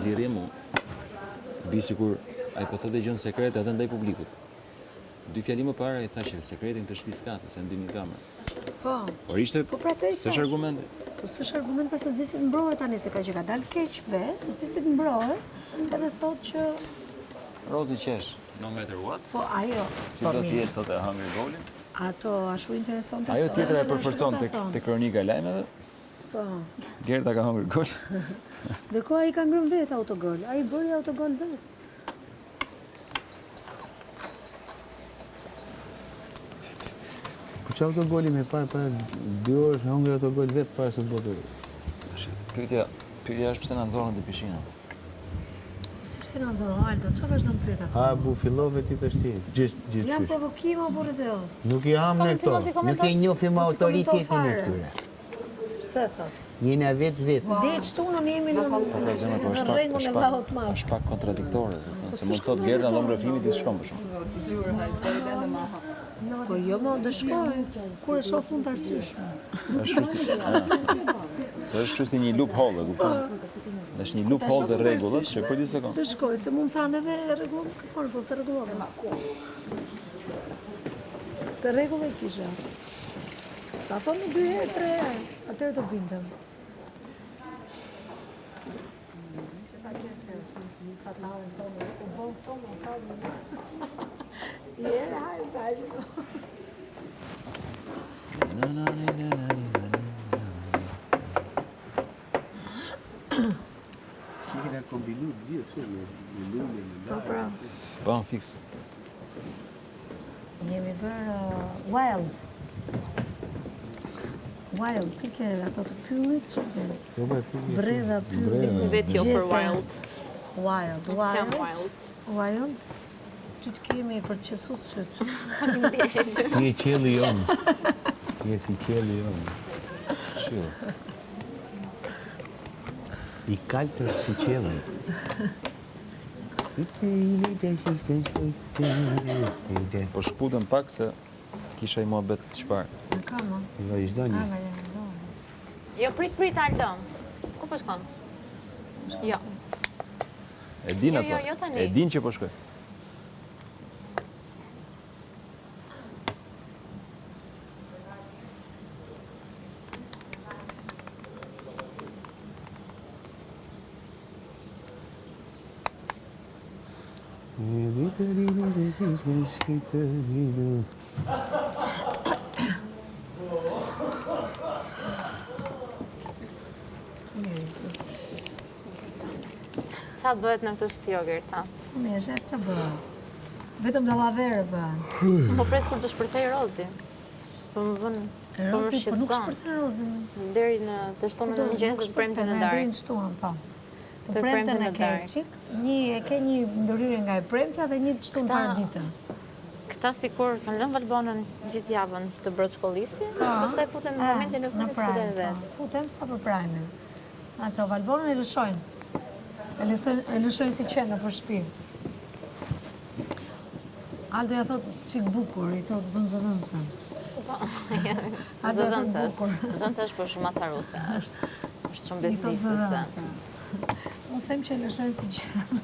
nxirrje mu, bi sikur ai po thotë gjën sekrete edhe ndaj publikut. 2 fjali më parë ai tha që sekretin të shtëpisë ka, se ndihmë kamerë. Po. Por ishte Po pra të s'është argumente. Po s'është argument pas s'di si të mbrohet tani se ka që ka dalë keq vet, s'di si të mbrohet, edhe thotë që Rozi qesh, no matter what. po ajo. Si do të jetë thotë hangër golin. Ato ashtu interesante. Ajo tjetër e përforcon te kronika e lajmeve. Po. Gerda ka hangër gol. Ndërkohë ai ka ngrënë vet autogol. Ai bëri autogol vet. Po që autogoli me parë 2 orë hangër autogol vetë parë se botë. Pyetja është pse na nxorën te pishina. Si në nxorë, Aldo, që vazhdo në pyeta? A, bu, fillove ti të shti, gjithë Jam provokime, o burë dhe o? Nuk i ham në këto, nuk i njofim autoritetin e këtyre. Pse, thot? Jena vetë. Dhe qëtu në jemi në rrengun e vahot ma. Është pak kontradiktore, se mund të thotë Gerda në lomë rëfimit i shkon për shumë. Të gjurë, hajtë, dhe në maha. Po jo më dëshkoj, kur e shoh fund të arsyshme. Se është kështu si një loophole, kupton? Është një loophole të rregullave, që për një sekond. Dëshkoj, se mund thanë edhe rregull, po se rregullove. Se rregull e kisha. Ta thonë 2 herë, 3 herë, atëherë do bindem. Po pra. Ban fix. Jemi bërë wild. Wild, ti ke ato të pyllit, shumë bredha pyllit. Vetë jo për wild. Wild. Jam wild. Wild? Ty të kemi për të qesut sytë. Ti e qeli jonë. Ti e si qeli jonë. Chill. I kaltër si qeli. Po shkputëm pak se kisha i muhabet çfarë. Në kama. I vazhdoni. Jo, prit, Aldo. Ku po shkon? Jo. E din apo? Jo, tani. E din që po shkoj. Qa bëhet në këtë shtëpi, o Gerta? Me shef që bëhet. Vetëm dallavere bëhet. Po pres kur të shpërthej Rozi. Po më vën, po më Rozi, po nuk shqetëson. shpërthen Rozin. Deri në të shtunën në mëngjes dhe të premten në Deri darkë. në shtuan, po. Të Të premten premten e në ke darkë. qik, e ke një ndërhyrje nga e premtja dhe një të shtunë para dita. Këta sikur kanë lënë Valbonën gjithë javën të brot shkollisi, pastaj futen në momentin e fundit futen vetë. Futem sa për prajmin. Ato Valbonën e lëshojnë. E lëshojnë si qenë për shtëpi. Aldo ja thot qik bukur, i thot bën zëdhënëse. Aldo ja thot bukur. Zëntë është për shumë acaruse, është shumë I thot bezdisëse. zëdhënëse. Unë them që e lëshojnë si qenë.